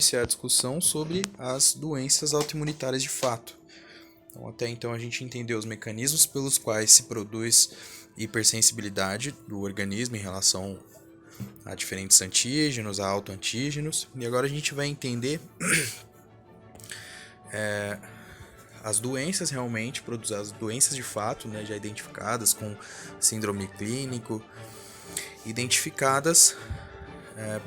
iniciar a discussão sobre as doenças autoimunitárias de fato. Então, até então a gente entendeu os mecanismos pelos quais se produz hipersensibilidade do organismo em relação a diferentes antígenos, a autoantígenos, e agora a gente vai entender as doenças realmente, as doenças de fato, né, já identificadas com síndrome clínico, identificadas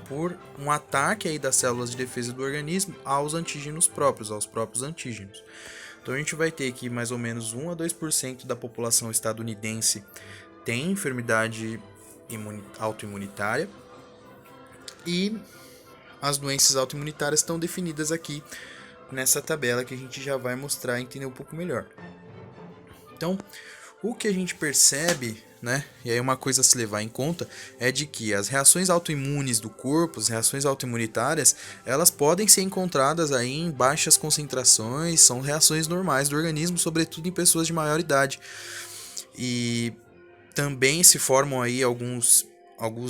por um ataque aí das células de defesa do organismo aos antígenos próprios, aos próprios antígenos. Então a gente vai ter que mais ou menos 1 a 2% da população estadunidense tem enfermidade autoimunitária, e as doenças autoimunitárias estão definidas aqui nessa tabela que a gente já vai mostrar e entender um pouco melhor. Então, o que a gente percebe, né, e aí uma coisa a se levar em conta, é de que as reações autoimunes do corpo, as reações autoimunitárias, elas podem ser encontradas aí em baixas concentrações, são reações normais do organismo, sobretudo em pessoas de maior idade. E também se formam aí alguns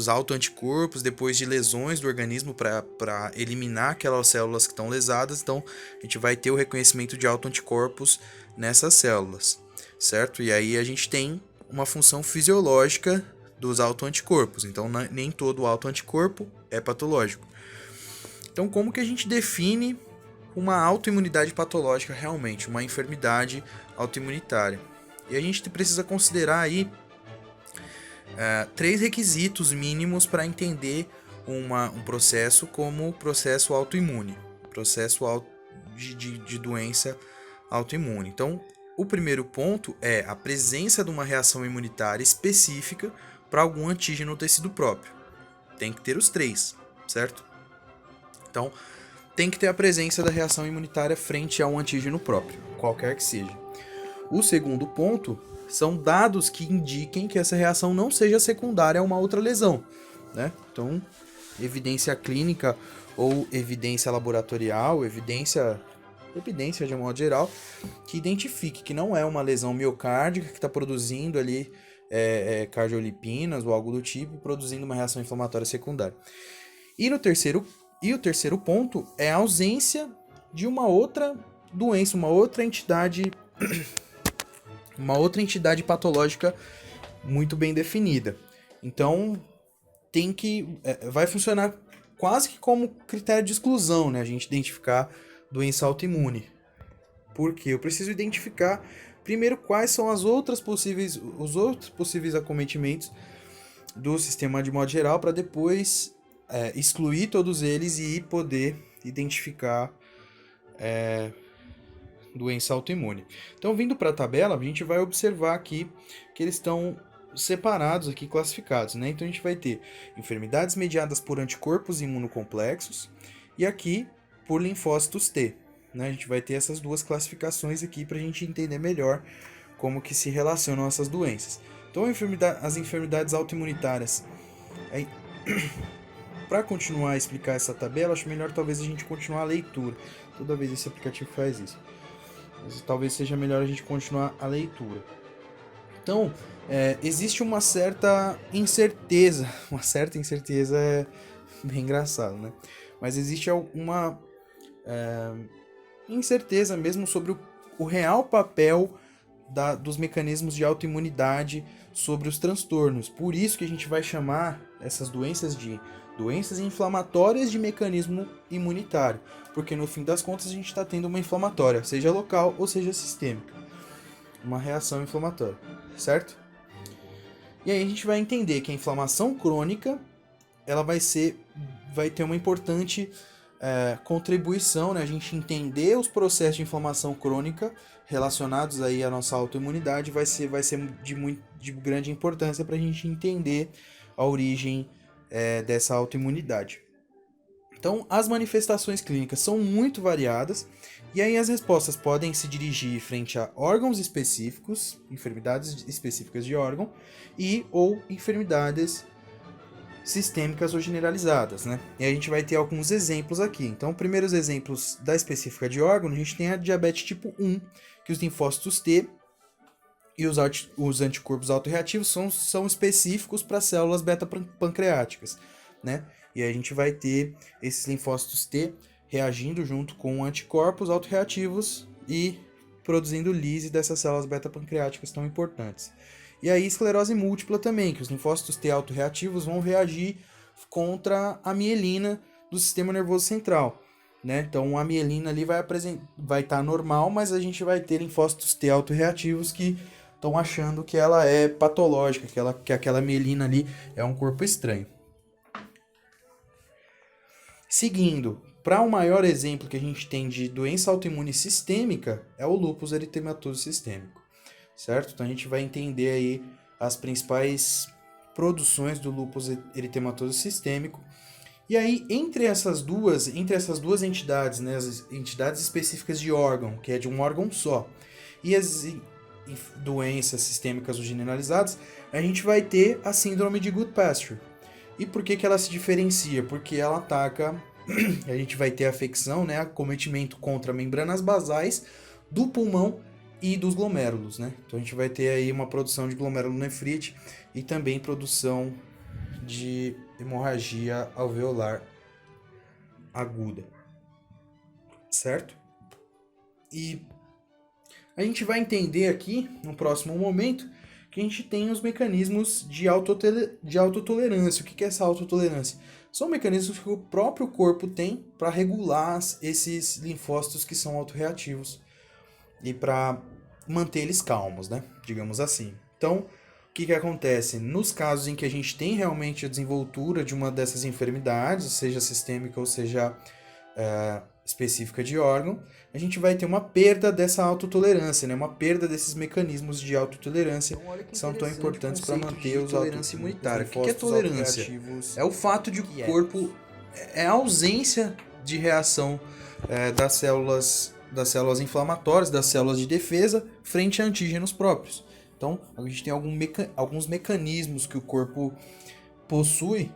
autoanticorpos depois de lesões do organismo para eliminar aquelas células que estão lesadas. Então a gente vai ter o reconhecimento de autoanticorpos nessas células, certo? E aí a gente tem uma função fisiológica dos autoanticorpos. Então nem todo autoanticorpo é patológico. Então como que a gente define uma autoimunidade patológica realmente, uma enfermidade autoimunitária? E a gente precisa considerar aí 3 requisitos mínimos para entender um processo como processo autoimune, processo de doença autoimune. Então, o primeiro ponto é a presença de uma reação imunitária específica para algum antígeno no tecido próprio. Tem que ter os 3, certo? Então, tem que ter a presença da reação imunitária frente a um antígeno próprio, qualquer que seja. O segundo ponto são dados que indiquem que essa reação não seja secundária a uma outra lesão, né? Então, evidência clínica ou evidência laboratorial, evidência de um modo geral, que identifique que não é uma lesão miocárdica que está produzindo ali cardiolipinas ou algo do tipo, produzindo uma reação inflamatória secundária. E o terceiro ponto é a ausência de uma outra doença, uma outra entidade patológica muito bem definida. Então, vai funcionar quase que como critério de exclusão, né? A gente identificar doença autoimune. Porque eu preciso identificar primeiro quais são os outros possíveis acometimentos do sistema de modo geral, para depois excluir todos eles e poder identificar doença autoimune. Então, vindo para a tabela, a gente vai observar aqui que eles estão separados aqui, classificados, né? Então a gente vai ter enfermidades mediadas por anticorpos imunocomplexos e aqui por linfócitos T, né? A gente vai ter essas duas classificações aqui para a gente entender melhor como que se relacionam essas doenças. Então as enfermidades autoimunitárias. Para continuar a explicar essa tabela, acho melhor talvez a gente continuar a leitura. Toda vez esse aplicativo faz isso. Mas talvez seja melhor a gente continuar a leitura. Então, existe uma certa incerteza. Uma certa incerteza é bem engraçado, né? Mas existe uma incerteza mesmo sobre o real papel dos mecanismos de autoimunidade sobre os transtornos. Por isso que a gente vai chamar essas doenças de doenças inflamatórias de mecanismo imunitário, porque no fim das contas a gente está tendo uma inflamatória, seja local ou seja sistêmica, uma reação inflamatória, certo? E aí a gente vai entender que a inflamação crônica ela vai ter uma importante contribuição, né? A gente entender os processos de inflamação crônica relacionados aí à nossa autoimunidade vai ser de grande importância para a gente entender a origem dessa autoimunidade. Então, as manifestações clínicas são muito variadas e aí as respostas podem se dirigir frente a órgãos específicos, enfermidades específicas de órgão ou enfermidades sistêmicas ou generalizadas, né? E a gente vai ter alguns exemplos aqui. Então, primeiros exemplos da específica de órgão, a gente tem a diabetes tipo 1, que os linfócitos T e os anticorpos autorreativos são específicos para células beta-pancreáticas, né? E aí a gente vai ter esses linfócitos T reagindo junto com anticorpos autoreativos e produzindo lise dessas células beta-pancreáticas tão importantes. E aí esclerose múltipla também, que os linfócitos T autorreativos vão reagir contra a mielina do sistema nervoso central, né? Então a mielina ali vai estar normal, mas a gente vai ter linfócitos T autorreativos que estão achando que ela é patológica, que aquela mielina ali é um corpo estranho. Seguindo, para o maior exemplo que a gente tem de doença autoimune sistêmica é o lúpus eritematoso sistêmico, certo? Então a gente vai entender aí as principais produções do lúpus eritematoso sistêmico. E aí, entre essas duas entidades, né, as entidades específicas de órgão, que é de um órgão só, e as doenças sistêmicas ou generalizadas, a gente vai ter a síndrome de Goodpasture. E por que ela se diferencia? Porque ela ataca, a gente vai ter afecção, né, acometimento contra membranas basais do pulmão e dos glomérulos, né? Então a gente vai ter aí uma produção de glomerulonefrite e também produção de hemorragia alveolar aguda, certo? E a gente vai entender aqui, no próximo momento, que a gente tem os mecanismos de autotolerância. O que é essa autotolerância? São mecanismos que o próprio corpo tem para regular esses linfócitos que são autorreativos e para manter eles calmos, né? Digamos assim. Então, o que acontece? Nos casos em que a gente tem realmente a desenvoltura de uma dessas enfermidades, seja sistêmica ou seja específica de órgão, a gente vai ter uma perda dessa autotolerância, né? Uma perda desses mecanismos de autotolerância que são tão importantes para manter os tolerância imunitária. O que é tolerância? É o fato de que o corpo é a ausência de reação das células inflamatórias, das células de defesa frente a antígenos próprios. Então, a gente tem alguns mecanismos que o corpo possui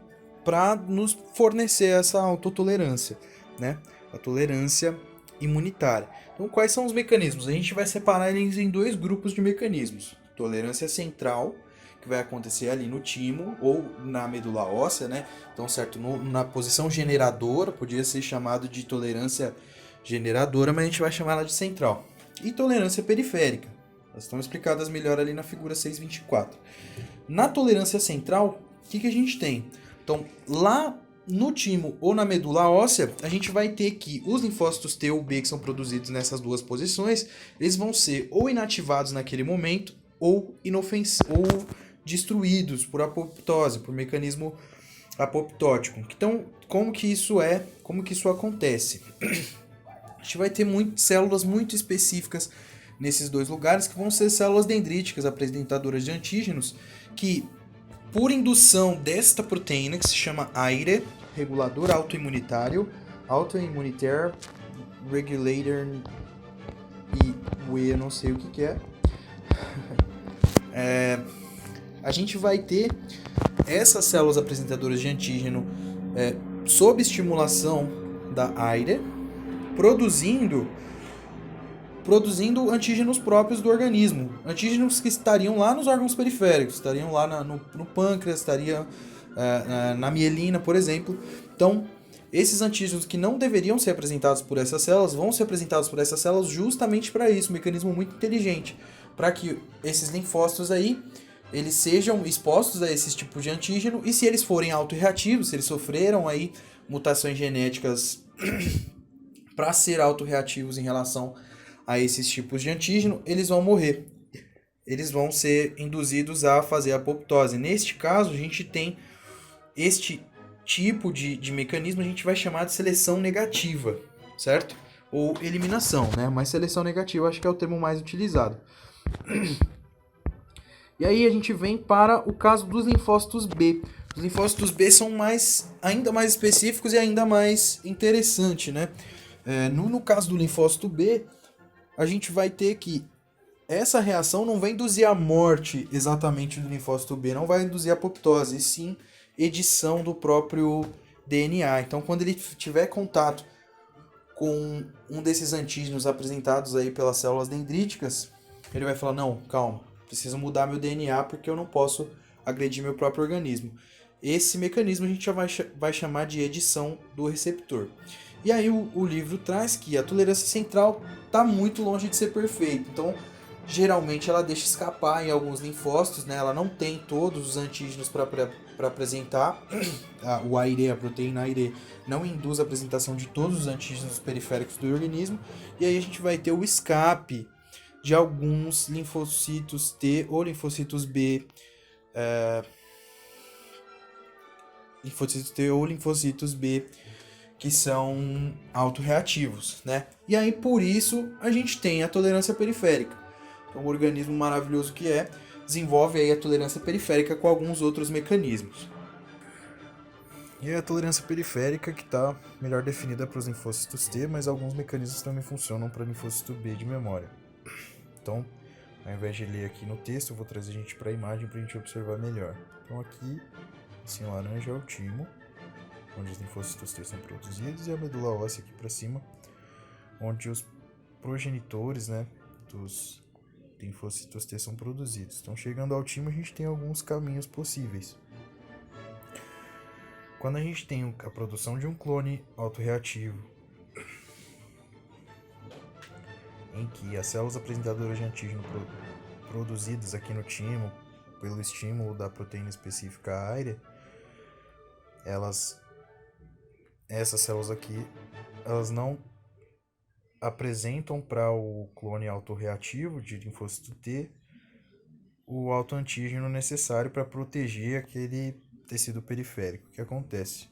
para nos fornecer essa autotolerância, né? A tolerância imunitária. Então, quais são os mecanismos? A gente vai separar eles em dois grupos de mecanismos. Tolerância central, que vai acontecer ali no timo ou na medula óssea, né? Então, certo, na posição generadora, podia ser chamado de tolerância generadora, mas a gente vai chamar ela de central. E tolerância periférica. Elas estão explicadas melhor ali na figura 624. Na tolerância central, o que a gente tem? Então, lá no timo ou na medula óssea, a gente vai ter que os linfócitos T ou B que são produzidos nessas duas posições, eles vão ser ou inativados naquele momento ou destruídos por apoptose, por mecanismo apoptótico. Então, como que isso acontece? A gente vai ter células muito específicas nesses dois lugares, que vão ser células dendríticas apresentadoras de antígenos, que por indução desta proteína, que se chama AIRE, regulador autoimunitário, Autoimmunitary Regulator, e eu não sei o que é, a gente vai ter essas células apresentadoras de antígeno sob estimulação da AIRE, produzindo antígenos próprios do organismo. Antígenos que estariam lá nos órgãos periféricos, estariam lá no pâncreas, estariam na mielina, por exemplo. Então, esses antígenos que não deveriam ser apresentados por essas células, vão ser apresentados por essas células justamente para isso, um mecanismo muito inteligente, para que esses linfócitos aí, eles sejam expostos a esses tipos de antígeno, e se eles forem autorreativos, se eles sofreram aí mutações genéticas para ser autorreativos em relação a esses tipos de antígeno, eles vão morrer. Eles vão ser induzidos a fazer apoptose. Neste caso, a gente tem este tipo de mecanismo, a gente vai chamar de seleção negativa, certo? Ou eliminação, né? Mas seleção negativa acho que é o termo mais utilizado. E aí a gente vem para o caso dos linfócitos B. Os linfócitos B são ainda mais específicos e ainda mais interessantes, né? No caso do linfócito B, a gente vai ter que essa reação não vai induzir a morte exatamente do linfócito B, não vai induzir a apoptose, e sim edição do próprio DNA. Então, quando ele tiver contato com um desses antígenos apresentados aí pelas células dendríticas, ele vai falar, não, calma, preciso mudar meu DNA porque eu não posso agredir meu próprio organismo. Esse mecanismo a gente já vai chamar de edição do receptor. E aí o livro traz que a tolerância central está muito longe de ser perfeita. Então, geralmente ela deixa escapar em alguns linfócitos, né? Ela não tem todos os antígenos para apresentar. O AIRE, a proteína AIRE, não induz a apresentação de todos os antígenos periféricos do organismo. E aí a gente vai ter o escape de alguns linfocitos T ou linfocitos B, linfocitos T ou linfocitos B, que são autorreativos, né? E aí por isso a gente tem a tolerância periférica. Então o organismo maravilhoso que desenvolve aí a tolerância periférica com alguns outros mecanismos. E é a tolerância periférica que está melhor definida para os linfócitos T, mas alguns mecanismos também funcionam para linfócito B de memória. Então, ao invés de ler aqui no texto, eu vou trazer a gente para a imagem para a gente observar melhor. Então aqui, assim, laranja é o timo, onde os linfócitos T são produzidos, e a medula óssea aqui para cima, onde os progenitores, né, dos linfócitos T são produzidos. Então, chegando ao timo, a gente tem alguns caminhos possíveis. Quando a gente tem a produção de um clone autorreativo, em que as células apresentadoras de antígeno produzidas aqui no timo, pelo estímulo da proteína específica AIRE, essas células aqui, elas não apresentam para o clone autorreativo de linfócito T o autoantígeno necessário para proteger aquele tecido periférico. O que acontece?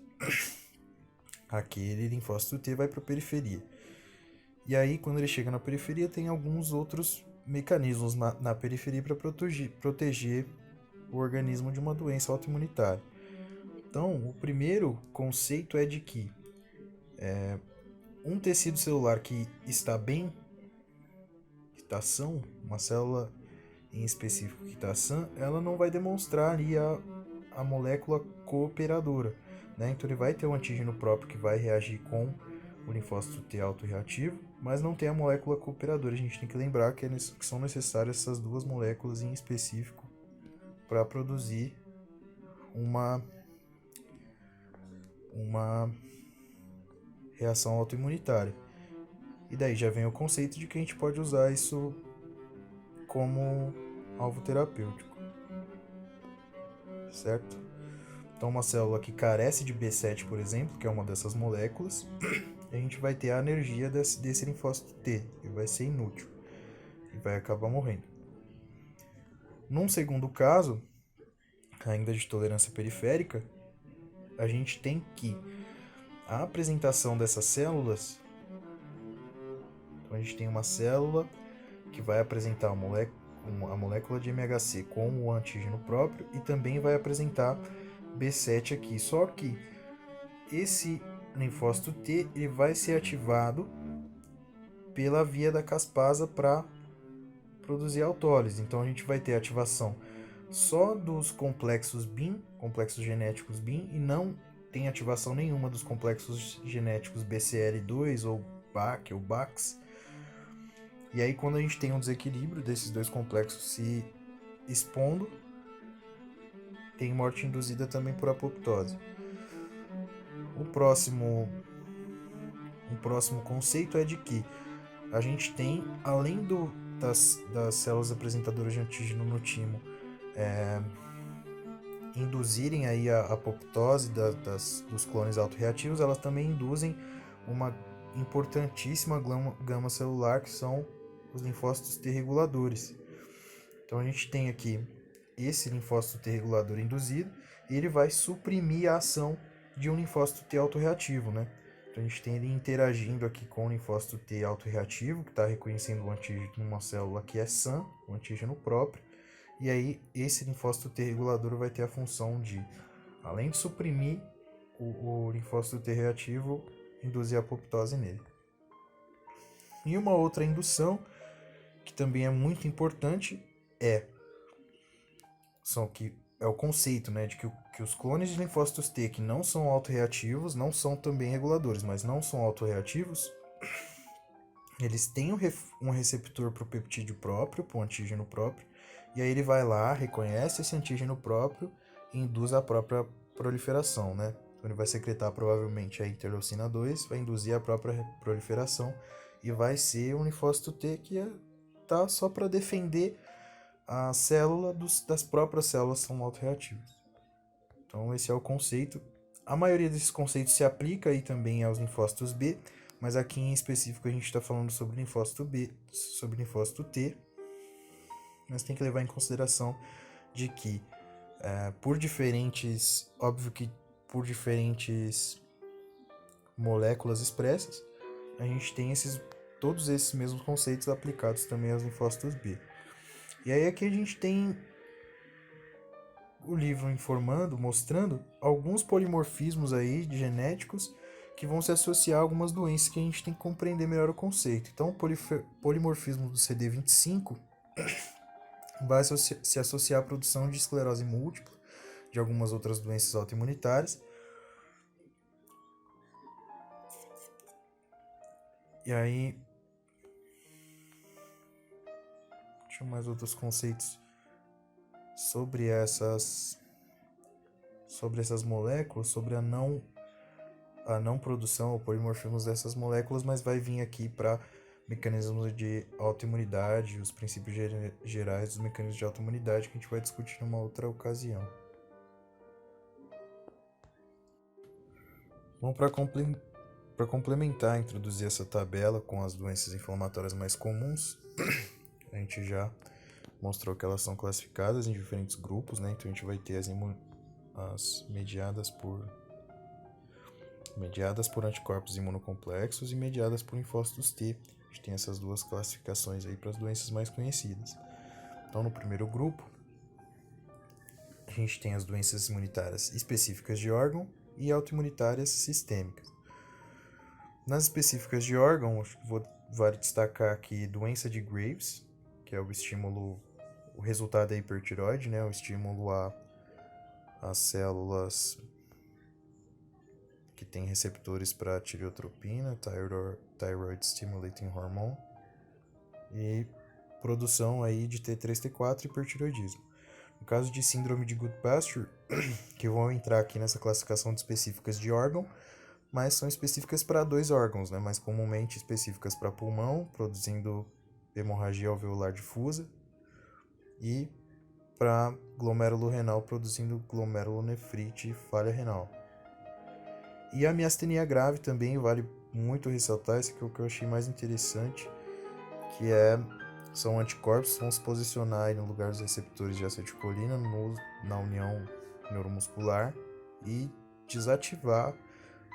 Aquele linfócito T vai para a periferia. E aí, quando ele chega na periferia, tem alguns outros mecanismos na periferia para proteger o organismo de uma doença autoimunitária. Então, o primeiro conceito é de que um tecido celular que está bem, que está são, uma célula em específico que está sã, ela não vai demonstrar ali a molécula cooperadora, né? Então ele vai ter um antígeno próprio que vai reagir com o linfócito T autorreativo, mas não tem a molécula cooperadora. A gente tem que lembrar que são necessárias essas duas moléculas em específico para produzir uma reação autoimunitária. E daí já vem o conceito de que a gente pode usar isso como alvo terapêutico, certo? Então uma célula que carece de B7, por exemplo, que é uma dessas moléculas, a gente vai ter a energia desse linfócito T, e vai ser inútil, e vai acabar morrendo. Num segundo caso, ainda de tolerância periférica, a gente tem que a apresentação dessas células, então a gente tem uma célula que vai apresentar a molécula de MHC com o antígeno próprio e também vai apresentar B7 aqui. Só que esse linfócito T ele vai ser ativado pela via da caspasa para produzir autólise. Então a gente vai ter ativação só dos complexos BIM, complexos genéticos BIM, e não tem ativação nenhuma dos complexos genéticos BCL2 ou BAC ou BAX. E aí quando a gente tem um desequilíbrio desses dois complexos se expondo, tem morte induzida também por apoptose. O próximo conceito é de que a gente tem, além das células apresentadoras de antígeno no timo induzirem aí a apoptose dos clones autorreativos, elas também induzem uma importantíssima gama celular, que são os linfócitos T reguladores. Então a gente tem aqui esse linfócito T regulador induzido, e ele vai suprimir a ação de um linfócito T autorreativo, né? Então a gente tem ele interagindo aqui com o linfócito T autorreativo, que está reconhecendo o antígeno numa célula que é sã, o antígeno próprio, e aí esse linfócito T regulador vai ter a função de, além de suprimir o linfócito T reativo, induzir a apoptose nele. E uma outra indução, que também é muito importante, é o conceito, né, de que os clones de linfócitos T que não são autorreativos, não são também reguladores, mas não são autorreativos, eles têm um receptor para o peptídeo próprio, para o antígeno próprio, e aí ele vai lá, reconhece esse antígeno próprio e induz a própria proliferação, né? Então ele vai secretar provavelmente a interleucina 2, vai induzir a própria proliferação e vai ser um linfócito T que tá só para defender a célula das próprias células que são autorreativas. Então esse é o conceito. A maioria desses conceitos se aplica aí também aos linfócitos B, mas aqui em específico a gente está falando sobre linfócito B, sobre linfócito T, mas tem que levar em consideração de que óbvio que por diferentes moléculas expressas, a gente tem todos esses mesmos conceitos aplicados também aos linfócitos B. E aí aqui a gente tem o livro mostrando alguns polimorfismos aí genéticos que vão se associar a algumas doenças que a gente tem que compreender melhor o conceito. Então, o polimorfismo do CD25 vai se associar à produção de esclerose múltipla, de algumas outras doenças autoimunitárias. E aí, deixa eu mais outros conceitos sobre essas moléculas, sobre a não produção ou polimorfismos dessas moléculas, mas vai vir aqui para mecanismos de autoimunidade, os princípios gerais dos mecanismos de autoimunidade que a gente vai discutir numa outra ocasião. Bom, para complementar, introduzir essa tabela com as doenças inflamatórias mais comuns, a gente já mostrou que elas são classificadas em diferentes grupos, né? Então a gente vai ter as mediadas por anticorpos imunocomplexos e mediadas por linfócitos T. A gente tem essas duas classificações aí para as doenças mais conhecidas. Então, no primeiro grupo, a gente tem as doenças imunitárias específicas de órgão e autoimunitárias sistêmicas. Nas específicas de órgão, vale destacar aqui doença de Graves, que é o resultado da hipertireoide, né? O estímulo às células que tem receptores para tireotropina, Thyroid Stimulating Hormone, e produção aí de T3, T4 e hipertireoidismo. No caso de síndrome de Goodpasture, que vão entrar aqui nessa classificação de específicas de órgão, mas são específicas para 2 órgãos, né? Mais comumente específicas para pulmão, produzindo hemorragia alveolar difusa, e para glomérulo renal, produzindo glomerulonefrite e falha renal. E a miastenia grave também vale muito ressaltar, esse que é o que eu achei mais interessante, que são anticorpos que vão se posicionar no lugar dos receptores de acetilcolina na união neuromuscular e desativar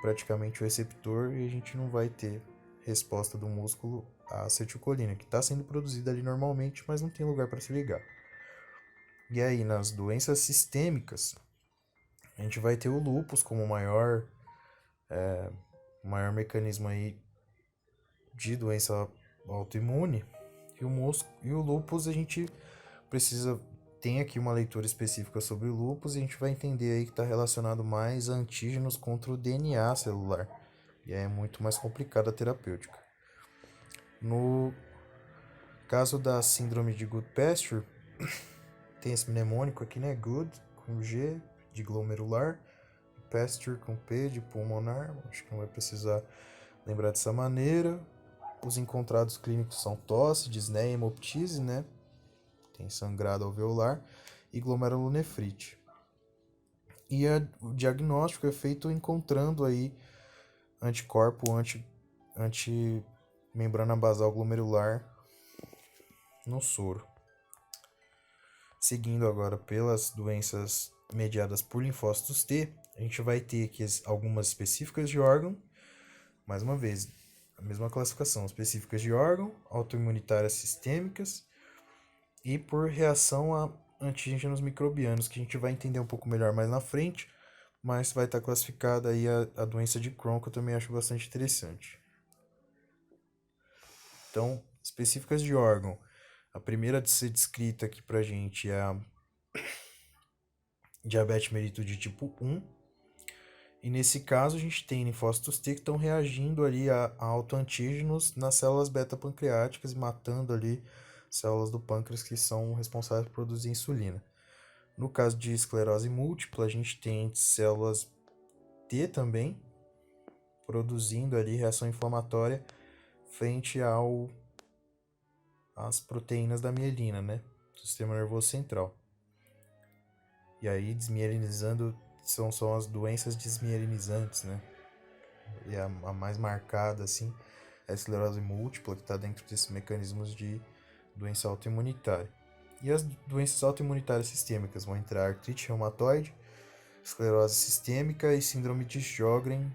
praticamente o receptor, e a gente não vai ter resposta do músculo à acetilcolina, que está sendo produzida ali normalmente, mas não tem lugar para se ligar. E aí, nas doenças sistêmicas, a gente vai ter o lúpus como o maior mecanismo aí de doença autoimune, e o lúpus a gente tem aqui uma leitura específica sobre o lúpus, e a gente vai entender aí que está relacionado mais a antígenos contra o DNA celular, e é muito mais complicada a terapêutica. No caso da síndrome de Goodpasture, tem esse mnemônico aqui, né? Good com G de glomerular, Pasture com P de pulmonar, acho que não vai precisar lembrar dessa maneira. Os encontrados clínicos são tosse, disneia e hemoptise, né? Tem sangrado alveolar e glomerulonefrite. E o diagnóstico é feito encontrando aí anticorpo anti-membrana basal glomerular no soro. Seguindo agora pelas doenças mediadas por linfócitos T, a gente vai ter aqui algumas específicas de órgão, mais uma vez, a mesma classificação, específicas de órgão, autoimunitárias sistêmicas e por reação a antígenos microbianos, que a gente vai entender um pouco melhor mais na frente, mas vai estar classificada aí a doença de Crohn, que eu também acho bastante interessante. Então, específicas de órgão. A primeira a ser descrita aqui pra gente é a diabetes mellitus de tipo 1. E nesse caso a gente tem linfócitos T que estão reagindo ali a autoantígenos nas células beta-pancreáticas e matando ali células do pâncreas que são responsáveis por produzir insulina. No caso de esclerose múltipla, a gente tem células T também, produzindo ali reação inflamatória frente às proteínas da mielina, né? Do sistema nervoso central. E aí, desmielinizando, são as doenças desmielinizantes, né? E a mais marcada, assim, é a esclerose múltipla, que está dentro desses mecanismos de doença autoimunitária. E as doenças autoimunitárias sistêmicas vão entrar artrite reumatoide, esclerose sistêmica e síndrome de Sjögren,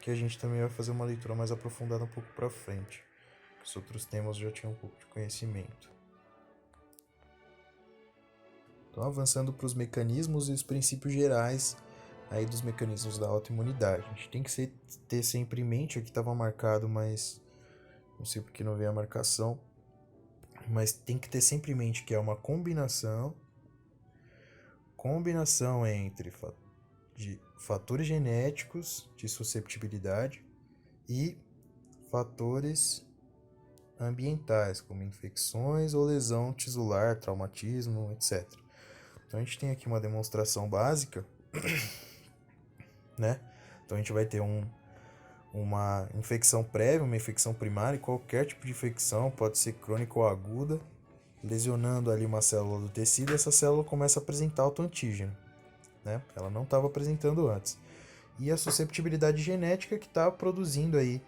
que a gente também vai fazer uma leitura mais aprofundada um pouco para frente. Os outros temas já tinham um pouco de conhecimento. Então, avançando para os mecanismos e os princípios gerais aí dos mecanismos da autoimunidade. A gente tem que ter sempre em mente, aqui estava marcado, mas não sei porque não veio a marcação, mas tem que ter sempre em mente que é uma combinação entre de fatores genéticos de susceptibilidade e fatores ambientais, como infecções ou lesão tisular, traumatismo, etc. Então a gente tem aqui uma demonstração básica, né? Então a gente vai ter uma infecção prévia, uma infecção primária, qualquer tipo de infecção, pode ser crônica ou aguda, lesionando ali uma célula do tecido, e essa célula começa a apresentar autoantígeno, né? Ela não estava apresentando antes. E a susceptibilidade genética que está produzindo aí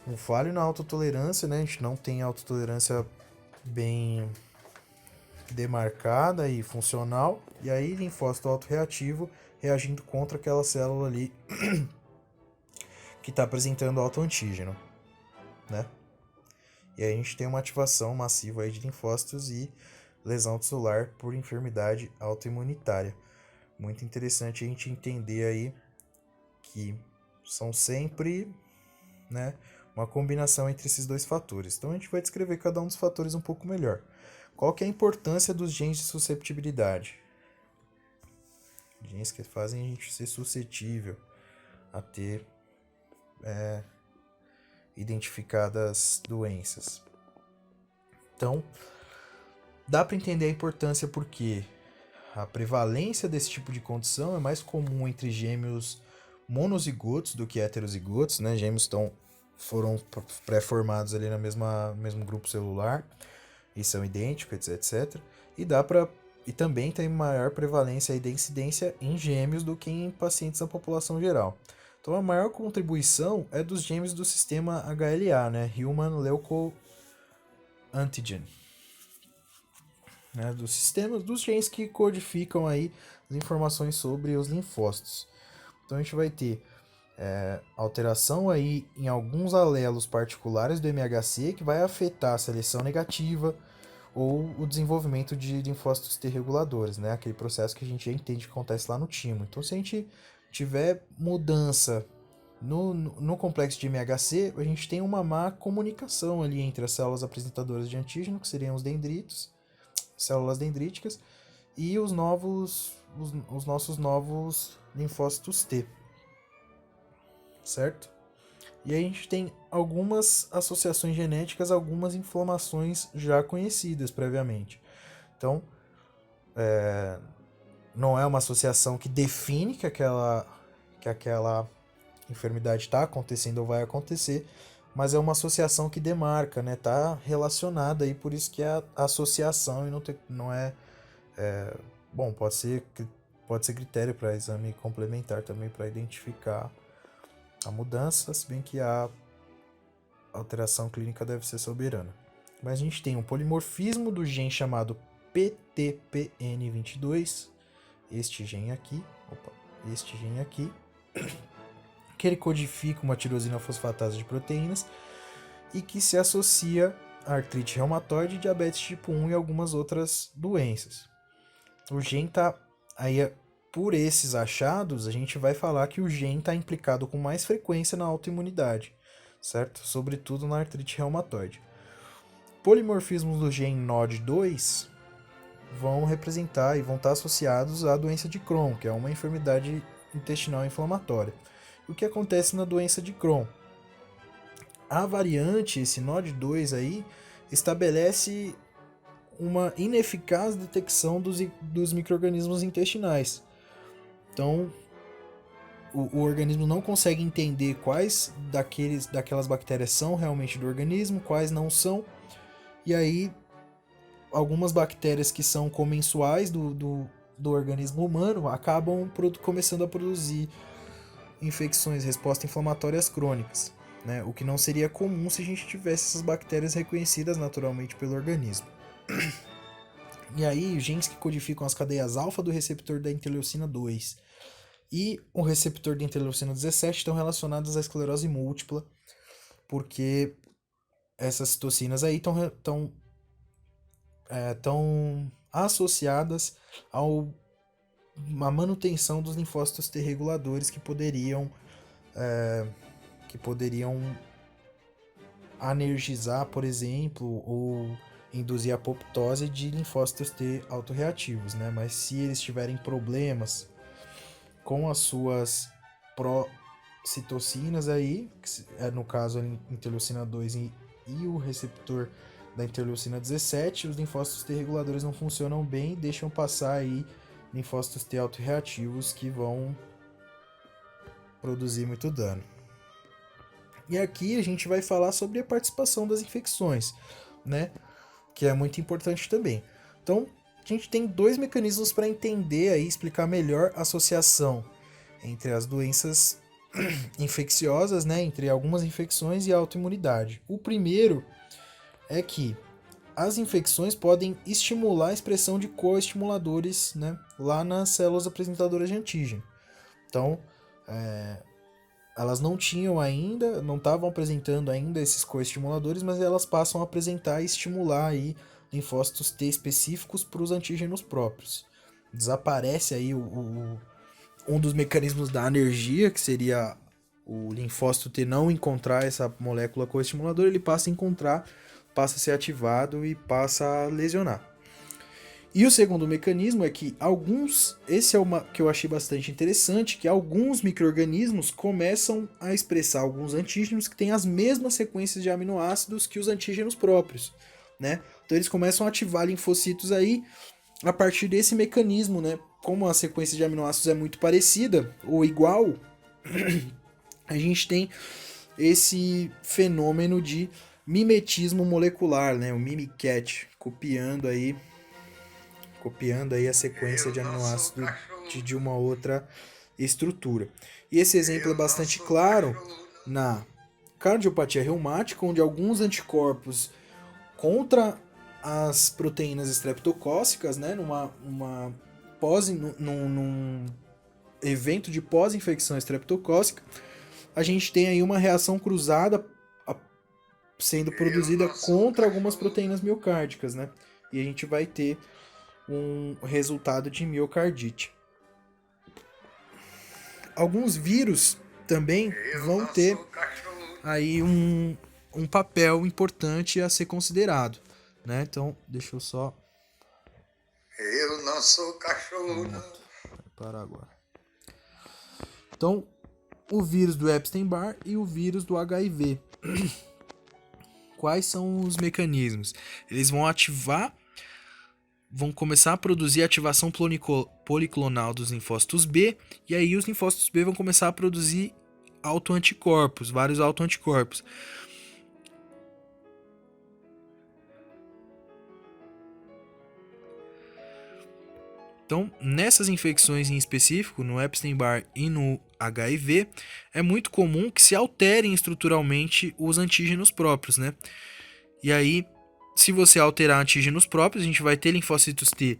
um falho na autotolerância, né? A gente não tem autotolerância bem demarcada e funcional, e aí linfócito autoreativo reagindo contra aquela célula ali que está apresentando autoantígeno, né? E aí a gente tem uma ativação massiva aí de linfócitos e lesão tisular por enfermidade autoimunitária. Muito interessante a gente entender aí que são sempre, né, uma combinação entre esses dois fatores. Então a gente vai descrever cada um dos fatores um pouco melhor. Qual que é a importância dos genes de susceptibilidade? Genes que fazem a gente ser suscetível a ter identificadas doenças. Então, dá para entender a importância porque a prevalência desse tipo de condição é mais comum entre gêmeos monozigotos do que heterozigotos, né? Gêmeos foram pré-formados ali no mesmo grupo celular e são idênticos, etc. E também tem maior prevalência e incidência em gêmeos do que em pacientes da população geral. Então a maior contribuição é dos gêmeos do sistema HLA, né? Human Leukoantigen, né? Dos genes que codificam aí as informações sobre os linfócitos. Então a gente vai ter alteração aí em alguns alelos particulares do MHC que vai afetar a seleção negativa ou o desenvolvimento de linfócitos T reguladores, né? Aquele processo que a gente já entende que acontece lá no timo. Então, se a gente tiver mudança no complexo de MHC, a gente tem uma má comunicação ali entre as células apresentadoras de antígeno, que seriam os dendritos, células dendríticas, e os nossos novos linfócitos T, certo? E aí a gente tem algumas associações genéticas, algumas inflamações já conhecidas previamente. Então, não é uma associação que define que aquela enfermidade está acontecendo ou vai acontecer, mas é uma associação que demarca, né? Tá relacionada aí, por isso que é a associação e não é, bom, pode ser critério para exame complementar também para identificar a mudança, se bem que a alteração clínica deve ser soberana. Mas a gente tem um polimorfismo do gene chamado PTPN22, este gene aqui, que ele codifica uma tirosina fosfatase de proteínas e que se associa a artrite reumatoide, diabetes tipo 1 e algumas outras doenças. O gene está aí. Por esses achados, a gente vai falar que o gene está implicado com mais frequência na autoimunidade, certo? Sobretudo na artrite reumatoide. Polimorfismos do gene NOD2 vão representar e vão estar associados à doença de Crohn, que é uma enfermidade intestinal inflamatória. O que acontece na doença de Crohn? A variante, esse NOD2 aí, estabelece uma ineficaz detecção dos micro-organismos intestinais. Então, o organismo não consegue entender quais daquelas bactérias são realmente do organismo, quais não são, e aí algumas bactérias que são comensuais do organismo humano acabam começando a produzir infecções, respostas inflamatórias crônicas, né? O que não seria comum se a gente tivesse essas bactérias reconhecidas naturalmente pelo organismo. E aí, genes que codificam as cadeias alfa do receptor da interleucina 2 e o receptor da interleucina 17 estão relacionados à esclerose múltipla, porque essas citocinas aí estão associadas à manutenção dos linfócitos T reguladores que poderiam anergizar, por exemplo, ou induzir a apoptose de linfócitos T autorreativos, né? Mas se eles tiverem problemas com as suas procitocinas aí, no caso a interleucina 2 e o receptor da interleucina 17, os linfócitos T reguladores não funcionam bem, deixam passar aí linfócitos T autorreativos que vão produzir muito dano. E aqui a gente vai falar sobre a participação das infecções, né? Que é muito importante também. Então, a gente tem dois mecanismos para entender e explicar melhor a associação entre as doenças infecciosas, né? Entre algumas infecções e a autoimunidade. O primeiro é que as infecções podem estimular a expressão de coestimuladores, né? Lá nas células apresentadoras de antígeno. Então, elas não tinham ainda, não estavam apresentando ainda esses coestimuladores, mas elas passam a apresentar e estimular aí linfócitos T específicos para os antígenos próprios. Desaparece aí um dos mecanismos da anergia, que seria o linfócito T não encontrar essa molécula coestimuladora, ele passa a encontrar, passa a ser ativado e passa a lesionar. E o segundo mecanismo é que esse é uma que eu achei bastante interessante, que alguns micro-organismos começam a expressar alguns antígenos que têm as mesmas sequências de aminoácidos que os antígenos próprios, né? Então eles começam a ativar linfocitos aí a partir desse mecanismo, né? Como a sequência de aminoácidos é muito parecida ou igual, a gente tem esse fenômeno de mimetismo molecular, né? O mimicat, copiando aí a sequência de aminoácidos de uma outra estrutura. E esse exemplo é bastante claro na cardiopatia reumática, onde alguns anticorpos contra as proteínas estreptocócicas, né, num evento de pós-infecção estreptocócica, a gente tem aí uma reação cruzada sendo produzida contra algumas proteínas miocárdicas, né? E a gente vai ter um resultado de miocardite. Alguns vírus também vão ter aí um papel importante a ser considerado, né? Então, deixa eu só... Eu não sou cachorro, não. Vai parar agora. Então, o vírus do Epstein-Barr e o vírus do HIV. Quais são os mecanismos? Eles vão começar a produzir ativação policlonal dos linfócitos B, e aí os linfócitos B vão começar a produzir autoanticorpos, vários autoanticorpos. Então, nessas infecções em específico, no Epstein-Barr e no HIV, é muito comum que se alterem estruturalmente os antígenos próprios, né? E aí, se você alterar antígenos próprios, a gente vai ter linfócitos T.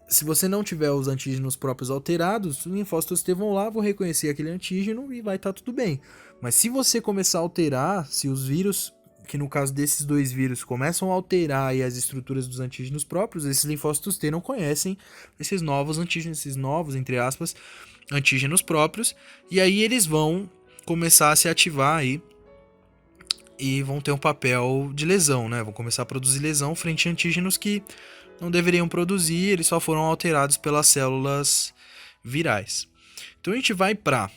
Se você não tiver os antígenos próprios alterados, os linfócitos T vão lá, vão reconhecer aquele antígeno e vai estar tudo bem. Mas se você começar a alterar, se os vírus, que no caso desses dois vírus, começam a alterar aí as estruturas dos antígenos próprios, esses linfócitos T não conhecem esses novos antígenos, esses novos, entre aspas, antígenos próprios, e aí eles vão começar a se ativar aí e vão ter um papel de lesão, né? Vão começar a produzir lesão frente a antígenos que não deveriam produzir, eles só foram alterados pelas células virais. Então a gente vai para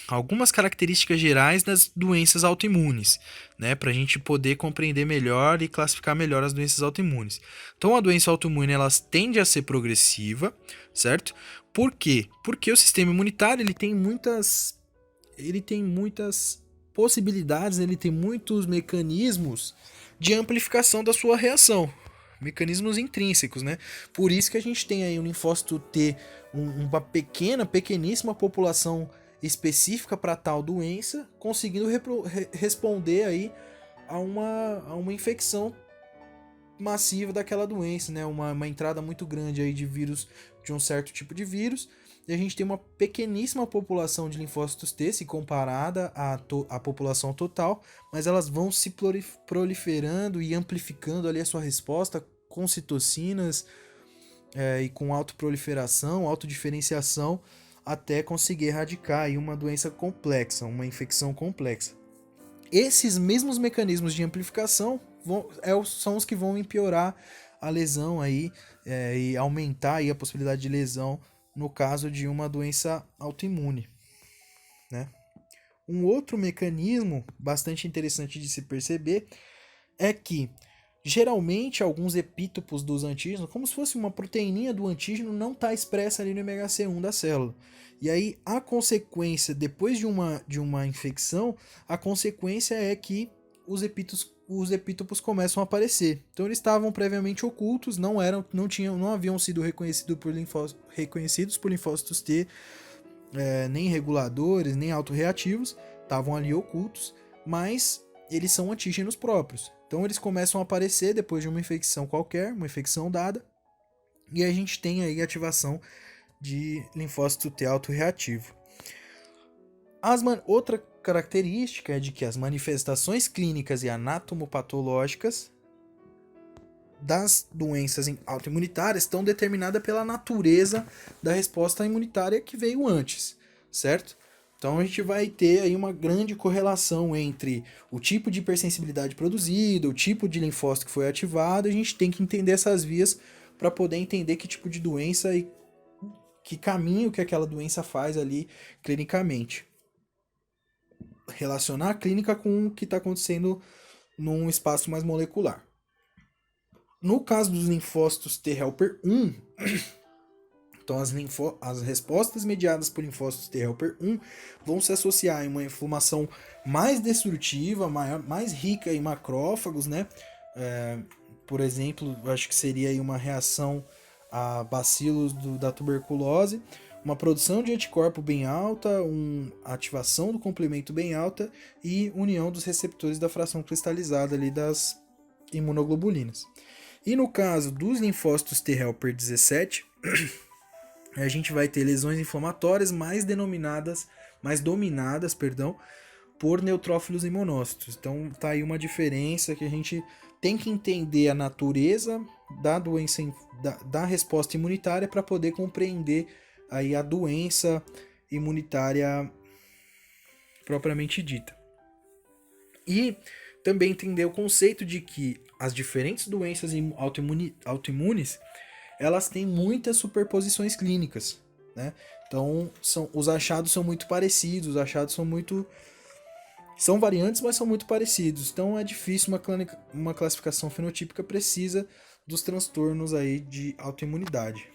algumas características gerais das doenças autoimunes, né, para a gente poder compreender melhor e classificar melhor as doenças autoimunes. Então, a doença autoimune ela tende a ser progressiva, certo? Por quê? Porque o sistema imunitário ele tem muitas possibilidades, ele tem muitos mecanismos de amplificação da sua reação, mecanismos intrínsecos, né? Por isso que a gente tem aí o linfócito T, uma pequeníssima população específica para tal doença, conseguindo responder aí a uma infecção massiva daquela doença, né? Uma entrada muito grande aí de vírus, de um certo tipo de vírus, e a gente tem uma pequeníssima população de linfócitos T, se comparada à população total, mas elas vão se proliferando e amplificando ali a sua resposta com citocinas e com autoproliferação, autodiferenciação, até conseguir erradicar aí uma doença complexa, uma infecção complexa. Esses mesmos mecanismos de amplificação são os que vão piorar a lesão aí, e aumentar aí a possibilidade de lesão no caso de uma doença autoimune, né? Um outro mecanismo bastante interessante de se perceber é que geralmente alguns epítopos dos antígenos, como se fosse uma proteininha do antígeno, não está expressa ali no MHC1 da célula. E aí a consequência, depois de uma infecção, a consequência é que os epítopos começam a aparecer. Então eles estavam previamente ocultos, não haviam sido reconhecidos por linfócitos T, nem reguladores, nem autorreativos, estavam ali ocultos, mas eles são antígenos próprios. Então eles começam a aparecer depois de uma infecção qualquer, uma infecção dada, e a gente tem aí a ativação de linfócito T autorreativo. Outra característica é de que as manifestações clínicas e anatomopatológicas das doenças autoimunitárias estão determinadas pela natureza da resposta imunitária que veio antes, certo? Então a gente vai ter aí uma grande correlação entre o tipo de hipersensibilidade produzida, o tipo de linfócito que foi ativado. A gente tem que entender essas vias para poder entender que tipo de doença e que caminho que aquela doença faz ali clinicamente. Relacionar a clínica com o que está acontecendo num espaço mais molecular. No caso dos linfócitos T helper 1, então as respostas mediadas por linfócitos T helper 1 vão se associar em uma inflamação mais destrutiva, mais rica em macrófagos, né? Por exemplo, acho que seria aí uma reação a bacilos da tuberculose, uma produção de anticorpo bem alta, ativação do complemento bem alta e união dos receptores da fração cristalizada ali das imunoglobulinas. E no caso dos linfócitos T helper 17, a gente vai ter lesões inflamatórias mais dominadas, por neutrófilos e monócitos. Então tá aí uma diferença que a gente tem que entender a natureza da doença, da resposta imunitária para poder compreender aí a doença imunitária propriamente dita. E também entender o conceito de que as diferentes doenças autoimunes elas têm muitas superposições clínicas, né? Então os achados são muito parecidos, os achados são variantes, mas são muito parecidos. Então é difícil uma classificação fenotípica precisa dos transtornos aí de autoimunidade.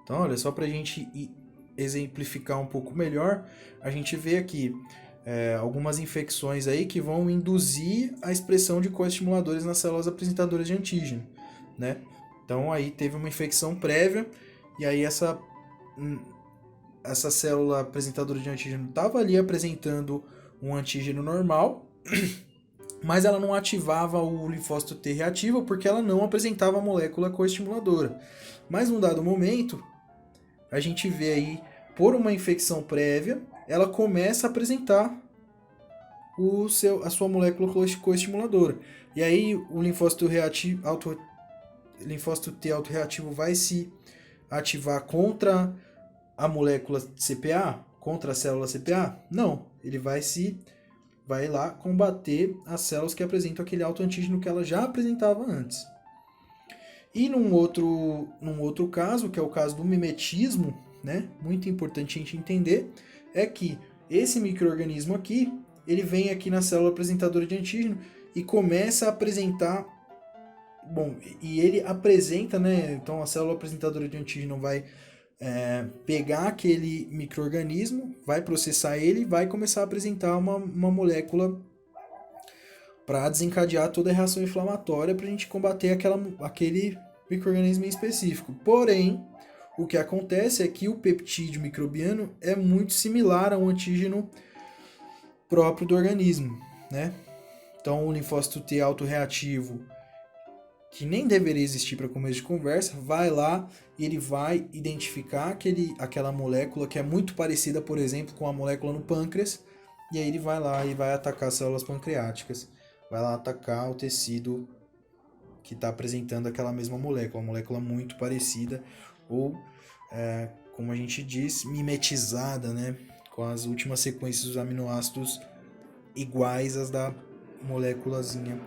Então, olha, só para a gente exemplificar um pouco melhor, a gente vê aqui algumas infecções aí que vão induzir a expressão de coestimuladores nas células apresentadoras de antígeno, né? Então aí teve uma infecção prévia e aí essa célula apresentadora de antígeno estava ali apresentando um antígeno normal, mas ela não ativava o linfócito T reativo porque ela não apresentava a molécula coestimuladora. Mas num dado momento, a gente vê aí, por uma infecção prévia, ela começa a apresentar a sua molécula coestimuladora. E aí o linfócito T autorreativo vai se ativar contra a molécula CPA, contra a célula CPA? Não, ele vai lá combater as células que apresentam aquele autoantígeno que ela já apresentava antes. E num outro caso, que é o caso do mimetismo, né? Muito importante a gente entender, é que esse micro-organismo aqui, ele vem aqui na célula apresentadora de antígeno e começa a apresentar. Bom, e ele apresenta, né? Então a célula apresentadora de antígeno vai pegar aquele micro-organismo, vai processar ele e vai começar a apresentar uma molécula para desencadear toda a reação inflamatória para a gente combater aquele micro-organismo em específico. Porém, o que acontece é que o peptídeo microbiano é muito similar ao antígeno próprio do organismo, né? Então, o linfócito T autorreativo, que nem deveria existir para começo de conversa, vai lá e ele vai identificar aquela molécula que é muito parecida, por exemplo, com a molécula no pâncreas, e aí ele vai lá e vai atacar as células pancreáticas, vai lá atacar o tecido que está apresentando aquela mesma molécula, uma molécula muito parecida, ou, como a gente diz, mimetizada, né? Com as últimas sequências dos aminoácidos iguais às da moléculazinha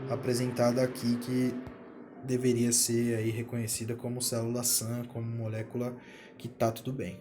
apresentada aqui, que deveria ser aí reconhecida como célula sã, como molécula que tá tudo bem.